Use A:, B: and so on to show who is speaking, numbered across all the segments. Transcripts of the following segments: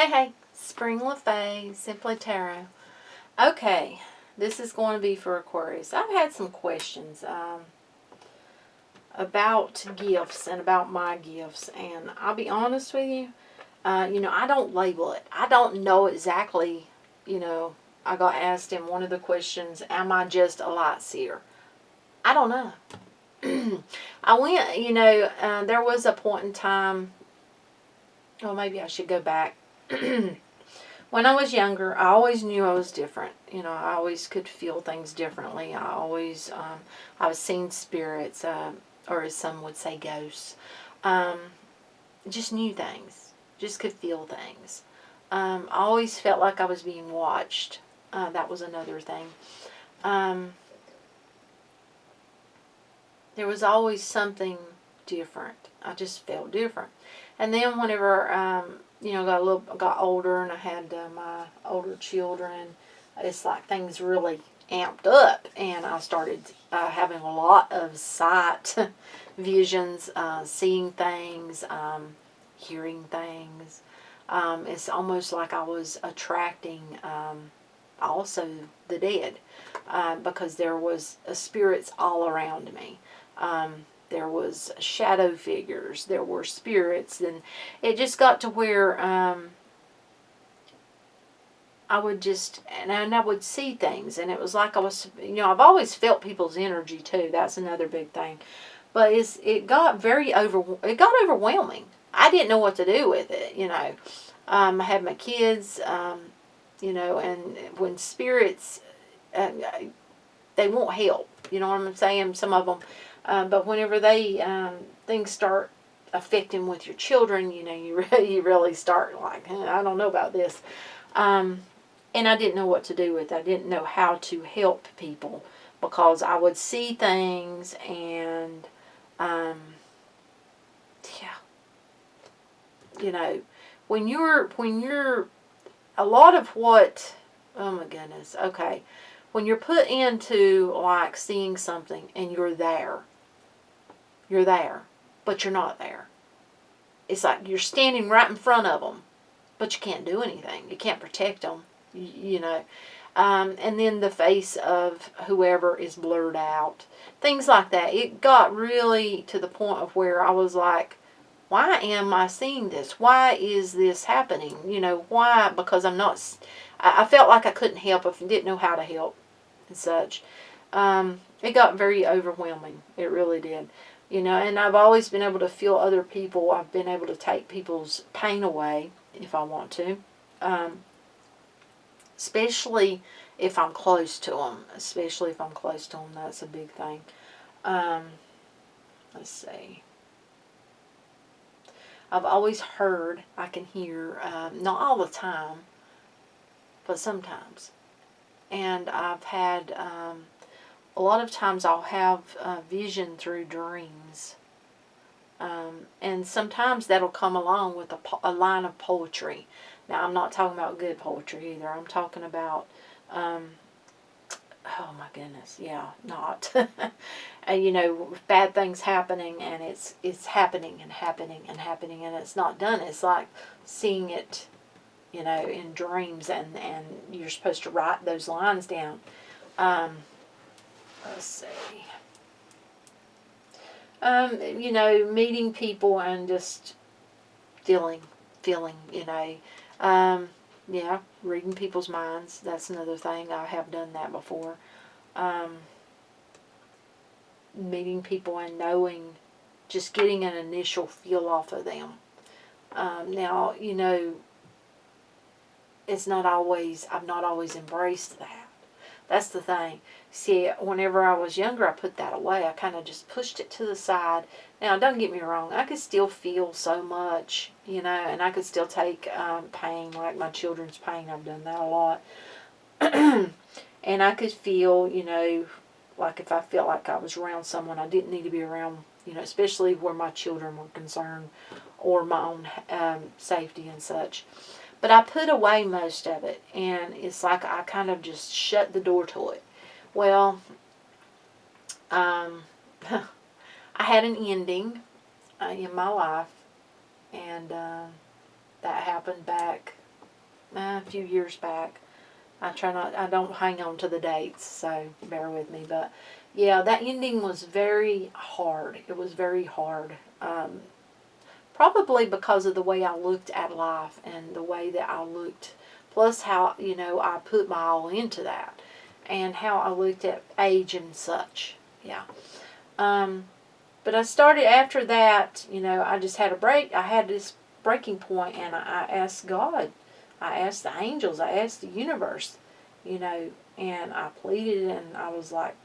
A: Hey, Spring LaFay, Simply Tarot. Okay, this is going to be for Aquarius. I've had some questions about gifts and about my gifts, and I'll be honest with you, I don't label it. I don't know exactly, I got asked in one of the questions, am I just a light seer? I don't know. I went, there was a point in time, well, maybe I should go back. When I was younger, I always knew I was different. I always could feel things differently. I was seeing spirits, or as some would say, ghosts. Um, just knew things. Just could feel things. I always felt like I was being watched. That was another thing. There was always something different. I just felt different. And then whenever got older and I had my older children, it's like things really amped up, and I started having a lot of sight visions, seeing things, hearing things. It's almost like I was attracting also the dead, because there was spirits all around me. There was shadow figures, there were spirits, and it just got to where I would just, and I would see things, and it was like I was, I've always felt people's energy too. That's another big thing. But it got overwhelming. I didn't know what to do with it, I had my kids, and when spirits, they won't help, you know what I'm saying? Some of them. But whenever things start affecting with your children, you really start like, I don't know about this. And I didn't know what to do with it. I didn't know how to help people, because I would see things and, when you're a lot of what, oh my goodness, okay, when you're put into like seeing something and you're there, but you're not there. It's like you're standing right in front of them, but you can't do anything. You can't protect them, and then the face of whoever is blurred out. Things like that. It got really to the point of where I was like, why am I seeing this? Why is this happening? Why? Because I felt like I couldn't help. I didn't know how to help and such. It got very overwhelming. It really did. And I've always been able to feel other people. I've been able to take people's pain away if I want to. Especially if I'm close to them. That's a big thing. Let's see. I've always heard, I can hear, not all the time, but sometimes. And I've had, a lot of times I'll have vision through dreams. And sometimes that'll come along with a line of poetry. Now, I'm not talking about good poetry either. I'm talking about, oh my goodness, yeah, not. Bad things happening, and it's happening and happening and happening, and it's not done. It's like seeing it, in dreams, and you're supposed to write those lines down. Let's see. Meeting people and just feeling, reading people's minds. That's another thing. I have done that before. Meeting people and knowing, just getting an initial feel off of them. Now, I've not always embraced that. That's the thing. See, whenever I was younger, I put that away. I kind of just pushed it to the side. Now, don't get me wrong. I could still feel so much, and I could still take pain, like my children's pain. I've done that a lot. And I could feel, like if I felt like I was around someone I didn't need to be around, especially where my children were concerned, or my own safety and such. But I put away most of it, and it's like I kind of just shut the door to it. Well, I had an ending in my life, and that happened back, a few years back. I don't hang on to the dates, so bear with me. But yeah, that ending was very hard. It was very hard. Probably because of the way I looked at life and the way that I looked, plus how, I put my all into that and how I looked at age and such. Yeah. But I started after that, I just had a break. I had this breaking point, and I asked God. I asked the angels. I asked the universe, and I pleaded, and I was like,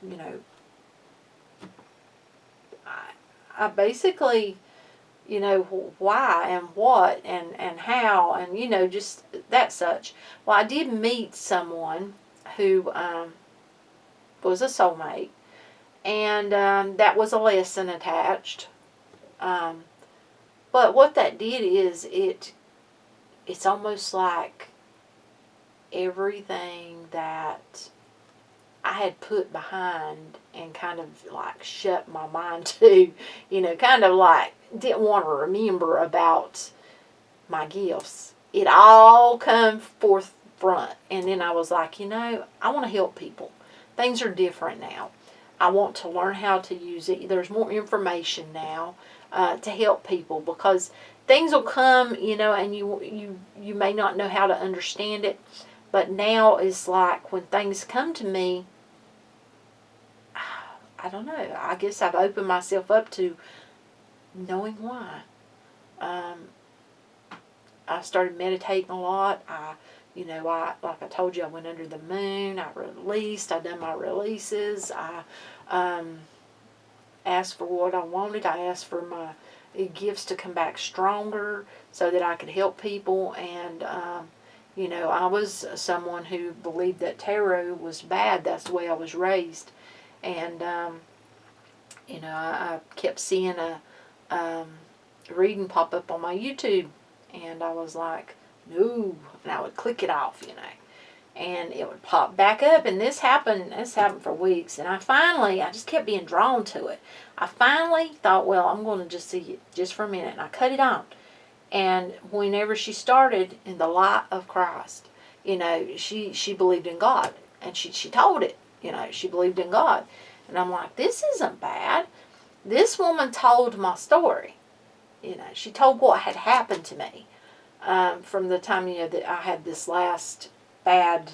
A: I basically, why and what and how and, just that such. Well, I did meet someone who was a soulmate, and that was a lesson attached. But what that did is it's almost like everything that I had put behind and kind of like shut my mind to, kind of like didn't want to remember about my gifts. It all come forth front. And then I was like, I want to help people. Things are different now. I want to learn how to use it. There's more information now to help people, because things will come, and you may not know how to understand it. But now it's like when things come to me, I don't know. I guess I've opened myself up to knowing why. I started meditating a lot. Like I told you, I went under the moon. I done my releases. I asked for what I wanted. I asked for my gifts to come back stronger so that I could help people. And, I was someone who believed that tarot was bad. That's the way I was raised. And, I kept seeing a reading pop up on my YouTube. And I was like, no. And I would click it off, And it would pop back up. And this happened for weeks. And I just kept being drawn to it. I finally thought, well, I'm going to just see it just for a minute. And I cut it on. And whenever she started in the light of Christ, she believed in God. And she told it, she believed in God. And I'm like, this isn't bad. This woman told my story. She told what had happened to me from the time, that I had this last bad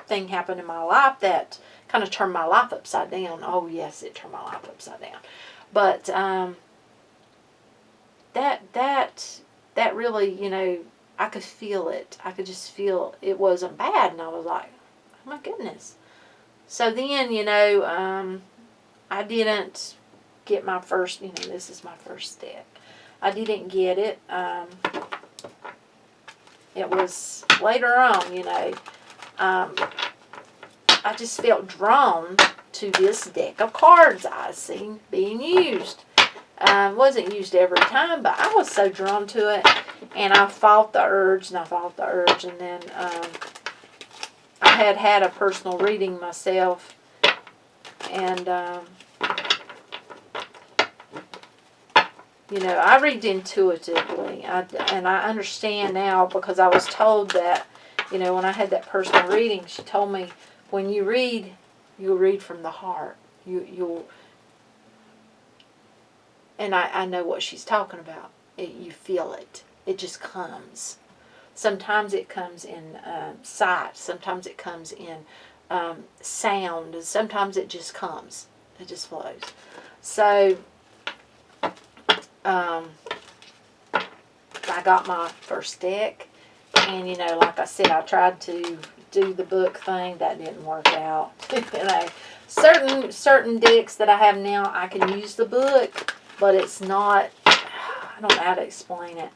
A: thing happen in my life that kind of turned my life upside down. Oh, yes, it turned my life upside down. But that really, I could feel it. I could just feel it wasn't bad. And I was like, oh, my goodness. So then, I didn't get my first, this is my first step. I didn't get it. It was later on, I just felt drawn to this deck of cards I seen being used. Wasn't used every time, but I was so drawn to it. And I fought the urge, and then I had a personal reading myself. And, I read intuitively, and I understand now, because I was told that, when I had that personal reading, she told me, when you read, you'll read from the heart. And I know what she's talking about. You feel it. It just comes. Sometimes it comes in sight. Sometimes it comes in sound. And sometimes it just comes. It just flows. So I got my first deck, and like I said, I tried to do the book thing. That didn't work out. Certain decks that I have now, I can use the book, but it's not. I don't know how to explain it.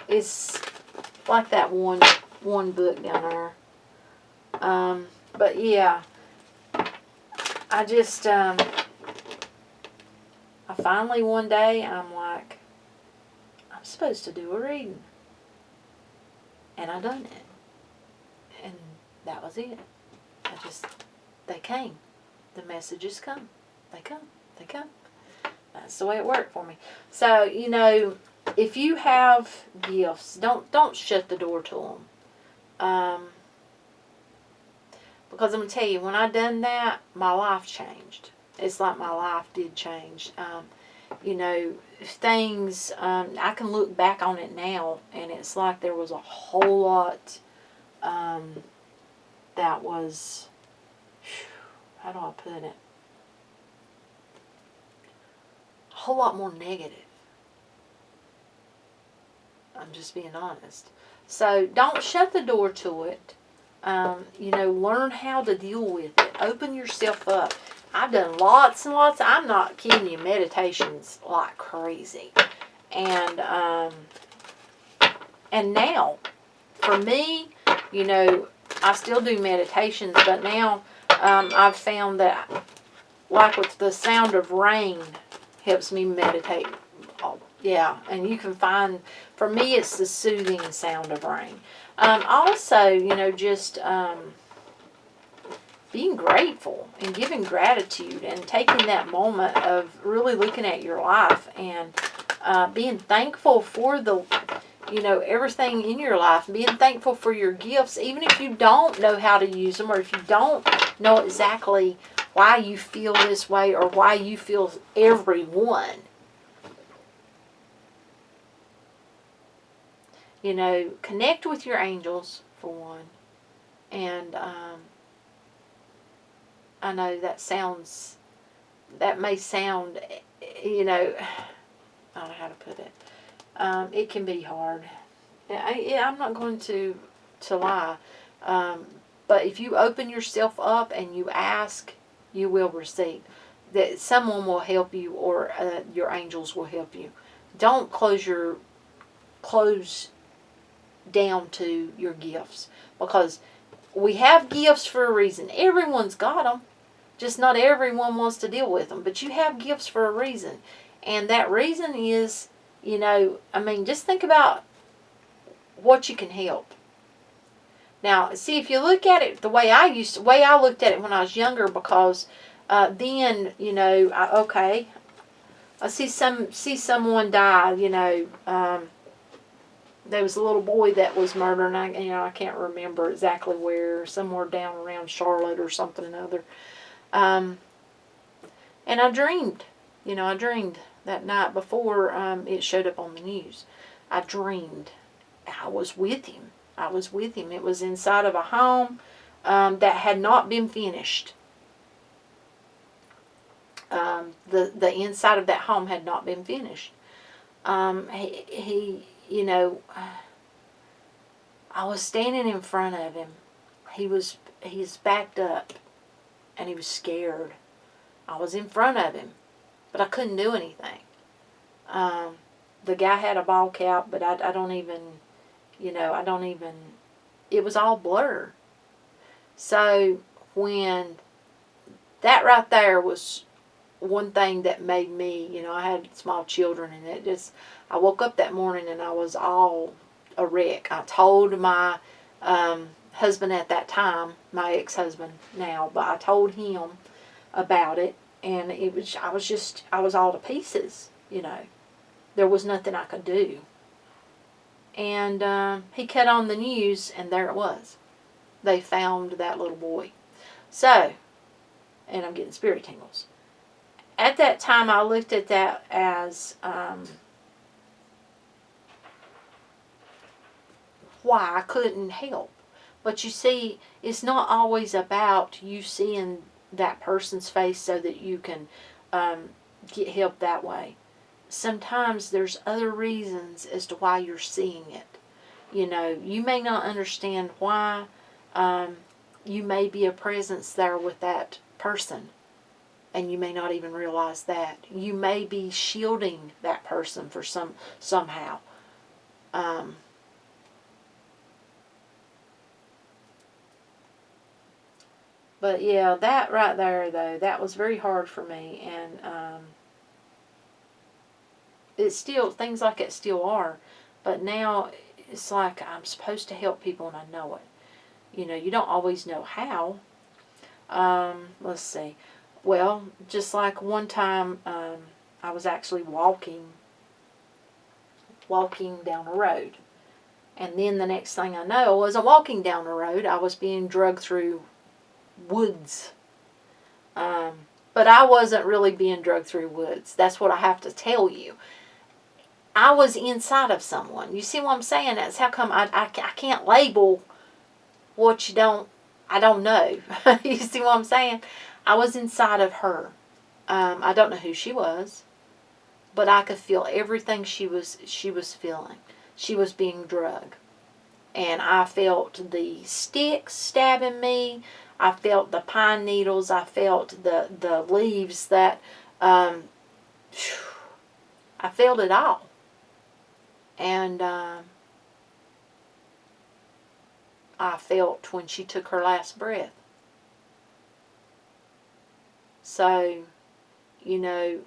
A: It's like that one book down there. But yeah, I just I finally one day, I'm like, I'm supposed to do a reading. And I done it. And that was it. They came. The messages come. They come. They come. That's the way it worked for me. So, if you have gifts, don't shut the door to them. Because I'm going to tell you, when I done that, my life changed. It's like my life did change. You know, things, I can look back on it now, and it's like there was a whole lot that was, how do I put it? A whole lot more negative. I'm just being honest. So don't shut the door to it. You know, learn how to deal with it. Open yourself up. I've done lots and lots. I'm not kidding you. Meditations like crazy. And now, for me, you know, I still do meditations, but now I've found that, like with the sound of rain, helps me meditate. Yeah, and you can find, for me, it's the soothing sound of rain. Also, you know, just being grateful and giving gratitude and taking that moment of really looking at your life and being thankful for the, you know, everything in your life. Being thankful for your gifts, even if you don't know how to use them, or if you don't know exactly why you feel this way or why you feel everyone. You know, connect with your angels, for one. And I know that may sound, you know, I don't know how to put it. It can be hard. I'm not going to lie. But if you open yourself up and you ask, you will receive. That someone will help you, or your angels will help you. Don't close down to your gifts, because we have gifts for a reason. Everyone's got them, just not everyone wants to deal with them. But you have gifts for a reason, and that reason is, you know, I mean, just think about what you can help. Now, see, if you look at it the way I looked at it when I was younger, because then, you know, I see someone die, you know. There was a little boy that was murdered, and I can't remember exactly where, somewhere down around Charlotte or something or other. And I dreamed, that night before it showed up on the news. I dreamed I was with him. It was inside of a home that had not been finished. The inside of that home had not been finished. He you know, I was standing in front of him. He's backed up, and he was scared. I was in front of him, but I couldn't do anything. The guy had a ball cap, but I don't even, it was all blur. So when that right there was one thing that made me, I had small children, and I woke up that morning and I was all a wreck. I told my husband at that time, my ex-husband now, but I told him about it, and I was all to pieces, There was nothing I could do. And he cut on the news, and there it was. They found that little boy. So, and I'm getting spirit tingles. At that time, I looked at that as why I couldn't help. But you see, it's not always about you seeing that person's face so that you can get help that way. Sometimes there's other reasons as to why you're seeing it. You may not understand why you may be a presence there with that person, and you may not even realize that. You may be shielding that person for somehow. But yeah, that right there, though, that was very hard for me, and it's still, things like it still are, but now it's like I'm supposed to help people, and I know it. You don't always know how. Let's see. Well, just like one time, I was actually walking down a road, And then the next thing I know, I wasn't walking down the road. I was being drugged through woods. But I wasn't really being drugged through woods. That's what I have to tell you. I was inside of someone. You see what I'm saying? That's how come I can't label what I don't know. You see what I'm saying? I was inside of her. I don't know who she was, but I could feel everything she was feeling. She was being drugged. And I felt the sticks stabbing me. I felt the pine needles. I felt the leaves that, I felt it all. And I felt when she took her last breath. So, you know,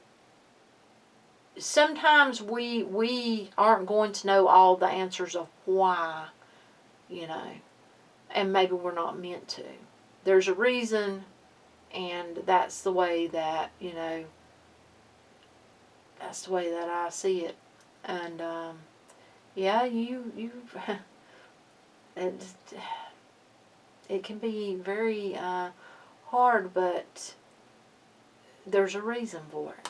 A: sometimes we aren't going to know all the answers of why, you know, and maybe we're not meant to. There's a reason, and that's the way that, you know, that's the way that I see it. And, yeah, it can be very hard, but there's a reason for it.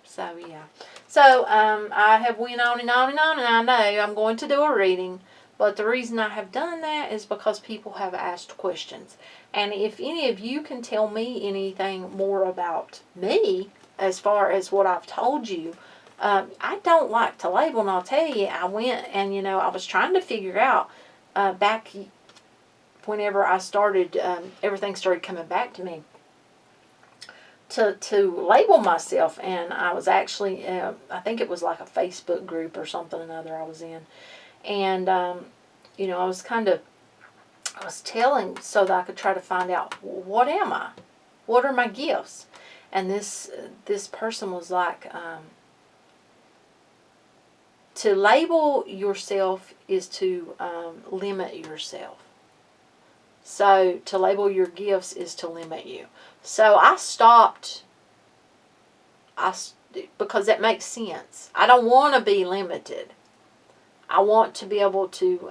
A: So, yeah. So, I have went on and on and on, and I know I'm going to do a reading. But the reason I have done that is because people have asked questions. And if any of you can tell me anything more about me, as far as what I've told you, I don't like to label, and I'll tell you, I went and, you know, I was trying to figure out back whenever I started, everything started coming back to me, to label myself. And I was actually, I think it was like a Facebook group or something or another I was in. And, you know, I was telling so that I could try to find out, what am I? What are my gifts? And this person was like, to label yourself is to limit yourself. So to label your gifts is to limit you. So I stopped, because that makes sense. I don't want to be limited. I want to be able to,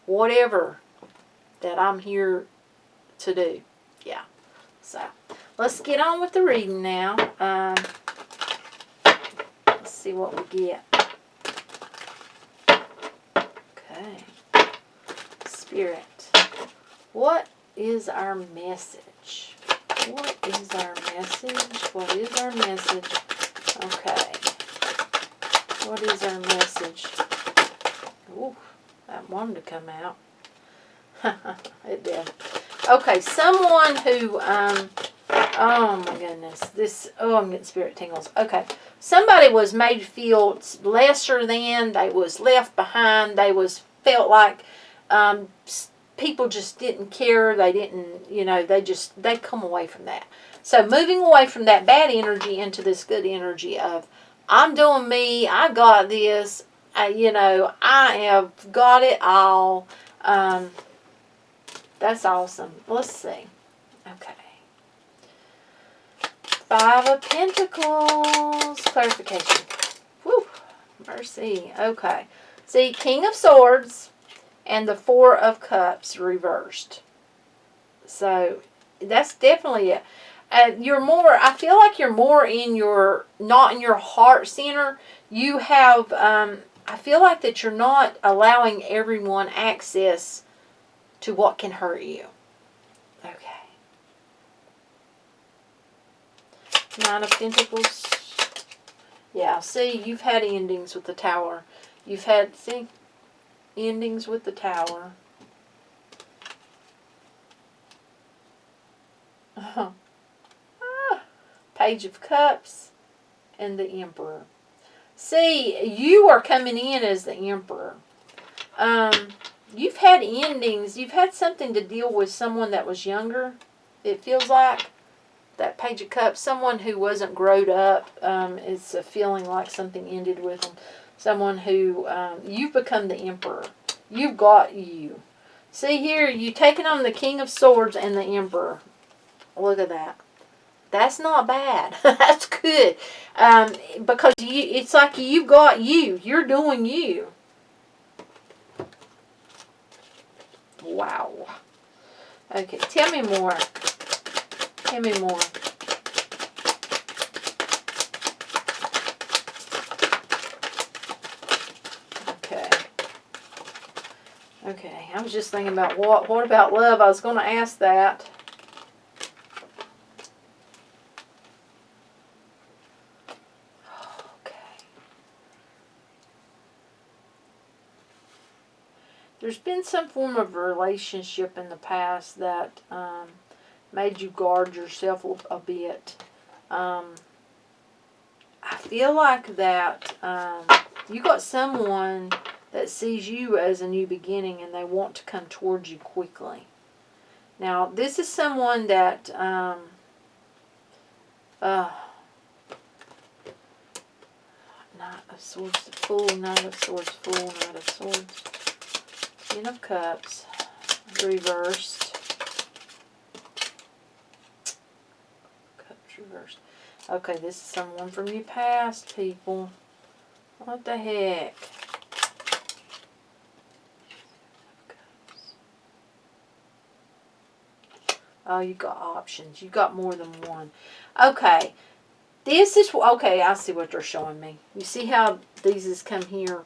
A: whatever that I'm here to do. Yeah. So, let's get on with the reading now. Let's see what we get. Okay. Spirit. What is our message? What is our message? What is our message? Okay. What is our message? Ooh, that wanted to come out. It did. Okay, someone who, oh my goodness, I'm getting spirit tingles. Okay, somebody was made to feel lesser than, they was left behind, felt like people just didn't care, they didn't, you know, they come away from that. So moving away from that bad energy into this good energy of, I'm doing me, I got this, you know, I have got it all. That's awesome. Let's see. Okay. 5 of Pentacles. Clarification. Whew. Mercy. Okay. See, King of Swords and the 4 of Cups reversed. So, that's definitely it. You're more, I feel like you're more in your, not in your heart center. You have, I feel like that you're not allowing everyone access to what can hurt you. Okay. 9 of Pentacles. Yeah, see, you've had endings with the Tower. You've had, see, endings with the Tower. Page of Cups and the Emperor. See, you are coming in as the Emperor. You've had endings. You've had something to deal with someone that was younger. It feels like that Page of Cups, someone who wasn't growed up. It's a feeling like something ended with them. Someone who, you've become the Emperor. You've got you. See here, you've taken on the King of Swords and the Emperor. Look at that. That's not bad. That's good. Because it's like you've got you. You're doing you. Wow. Okay, tell me more. Tell me more. Okay. Okay, I was just thinking about what about love? I was going to ask that. There's been some form of relationship in the past that made you guard yourself a bit. I feel like that you got someone that sees you as a new beginning and they want to come towards you quickly. Now, this is someone that Knight of Swords, Fool, Knight of Swords, Fool, Knight of Swords. Ten of Cups, reversed. Cups reversed. Okay, this is someone from your past, people. What the heck? Oh, you got options. You got more than one. Okay. This is, okay, I see what they're showing me. You see how these has come here?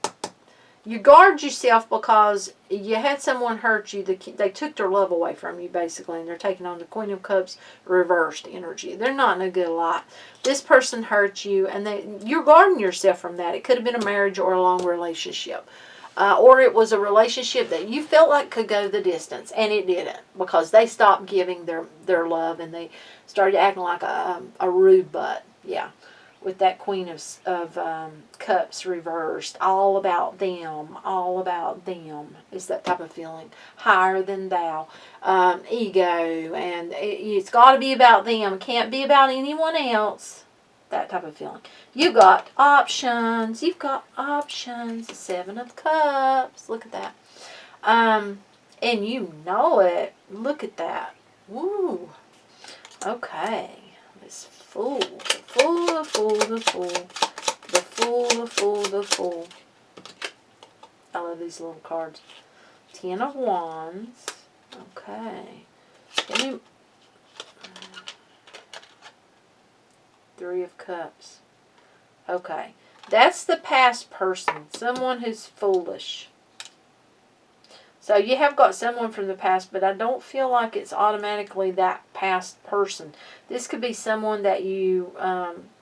A: You guard yourself because you had someone hurt you. They took their love away from you, basically, and they're taking on the Queen of Cups reversed energy. They're not in a good light. This person hurt you, and you're guarding yourself from that. It could have been a marriage or a long relationship. Or it was a relationship that you felt like could go the distance, and it didn't, because they stopped giving their love, and they started acting like a rude butt. Yeah. With that Queen of Cups reversed, all about them is that type of feeling. Higher than thou, ego, and it's got to be about them. Can't be about anyone else. That type of feeling. You got options. You've got options. The Seven of Cups. Look at that. And you know it. Look at that. Woo. Okay. This Fool. The Fool, the Fool, the Fool. The Fool, the Fool, the Fool. I love these little cards. Ten of Wands. Okay. Give me Three of Cups. Okay. That's the past person. Someone who's foolish. So you have got someone from the past, but I don't feel like it's automatically that past person. This could be someone that you,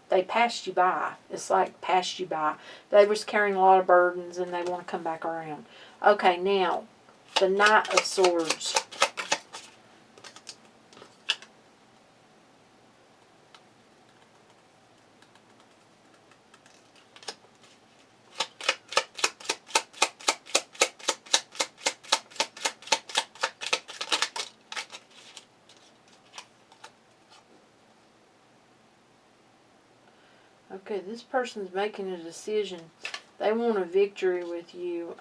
A: they passed you by. It's like passed you by. They was carrying a lot of burdens and they want to come back around. Okay, now, the Knight of Swords. Okay, this person's making a decision. They want a victory with you.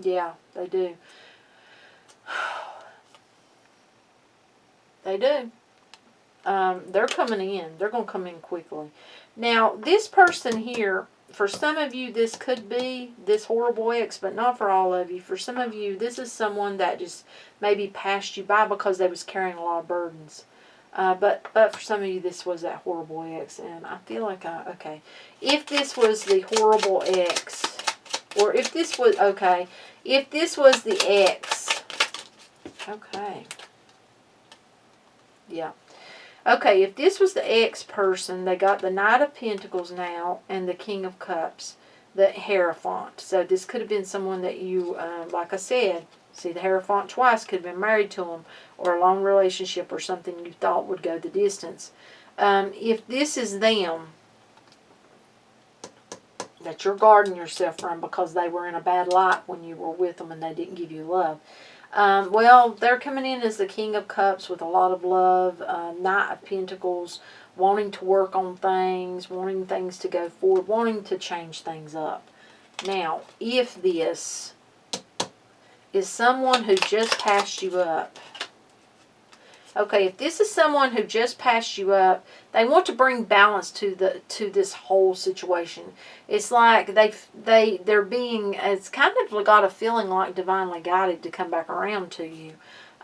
A: Yeah, they do. They do. They're coming in. They're going to come in quickly. Now, this person here, for some of you, this could be this horrible ex, but not for all of you. For some of you, this is someone that just maybe passed you by because they was carrying a lot of burdens. But for some of you, this was that horrible ex, and I feel like okay. If this was the horrible ex, or if this was, okay, if this was the ex, okay, yeah. Okay, if this was the ex person, they got the Knight of Pentacles now and the King of Cups, the Hierophant. So this could have been someone that you, like I said, see the Hierophant twice, could have been married to them, or a long relationship, or something you thought would go the distance. If this is them that you're guarding yourself from because they were in a bad light when you were with them and they didn't give you love, well, they're coming in as the King of Cups with a lot of love, Knight of Pentacles, wanting to work on things, wanting things to go forward, wanting to change things up. Now, if this is someone who just passed you up, Okay, if this is someone who just passed you up, they want to bring balance to this whole situation. It's like they're being, it's kind of got a feeling like divinely guided to come back around to you.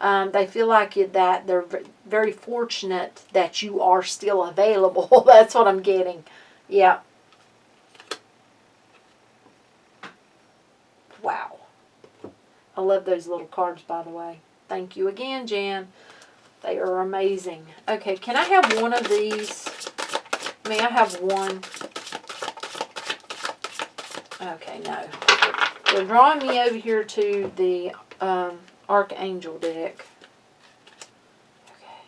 A: They feel like that they're very fortunate that you are still available. That's what I'm getting. Yeah. Wow. I love those little cards, by the way. Thank you again, Jan. They are amazing. Okay, can I have one of these? May I have one? Okay, no. They're drawing me over here to the Archangel deck. Okay.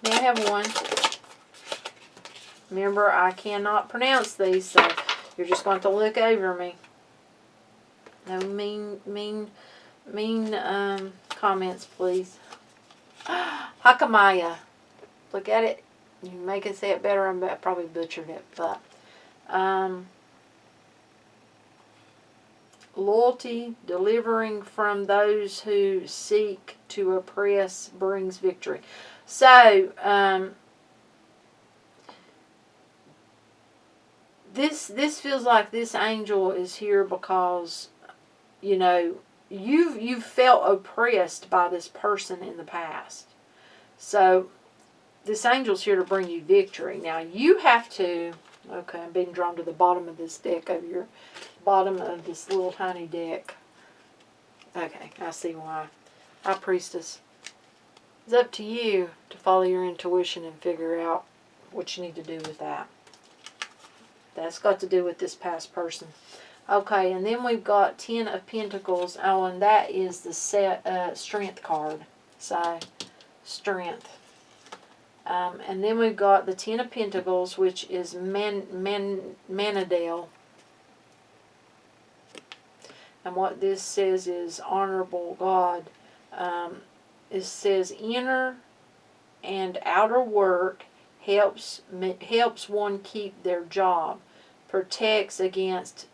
A: May I have one? Remember, I cannot pronounce these, so you're just going to look over me. No mean comments, please. Hakamaya. Look at it. You make it say it better. I probably butchered it, but loyalty, delivering from those who seek to oppress, brings victory. So this feels like this angel is here because, you know, you've felt oppressed by this person in the past. So this angel's here to bring you victory. Now you have to, okay, I'm being drawn to the bottom of this deck over here. Bottom of this little tiny deck. Okay, I see why. High Priestess. It's up to you to follow your intuition and figure out what you need to do with that. That's got to do with this past person. Okay, and then we've got 10 of Pentacles. Oh, and that is the Strength card. So, Strength. And then we've got the 10 of Pentacles, which is Manadale. And what this says is honorable God. It says inner and outer work helps one keep their job, protects against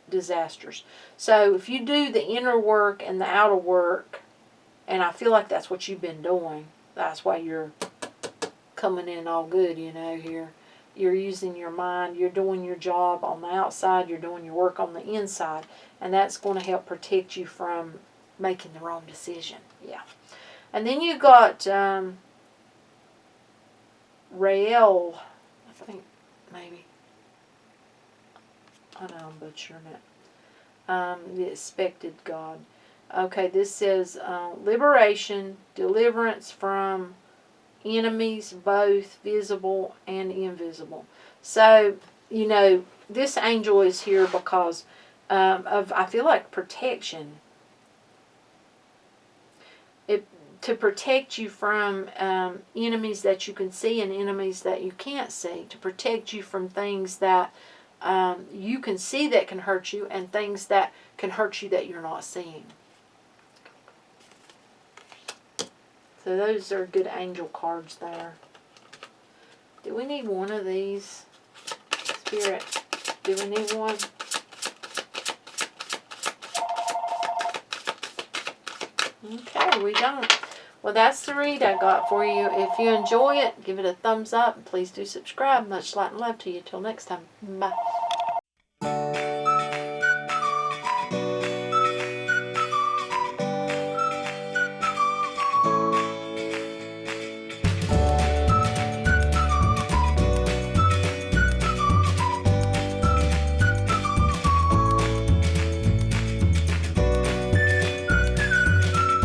A: disasters. So if you do the inner work and the outer work, and I feel like that's what you've been doing, that's why you're coming in all good, you know, here. You're using your mind, you're doing your job on the outside, you're doing your work on the inside, and that's going to help protect you from making the wrong decision. Yeah. And then you got Rael, I think, maybe. I know I'm butchering it. The expected God. Okay, this says liberation, deliverance from enemies, both visible and invisible. So, you know, this angel is here because of, I feel like, protection. To protect you from enemies that you can see and enemies that you can't see. To protect you from things that you can see that can hurt you and things that can hurt you that you're not seeing. So those are good angel cards there. Do we need one of these? Spirit, do we need one? Okay, we don't. Well, that's the read I got for you. If you enjoy it, give it a thumbs up. Please do subscribe. Much light and love to you. Till next time. Bye.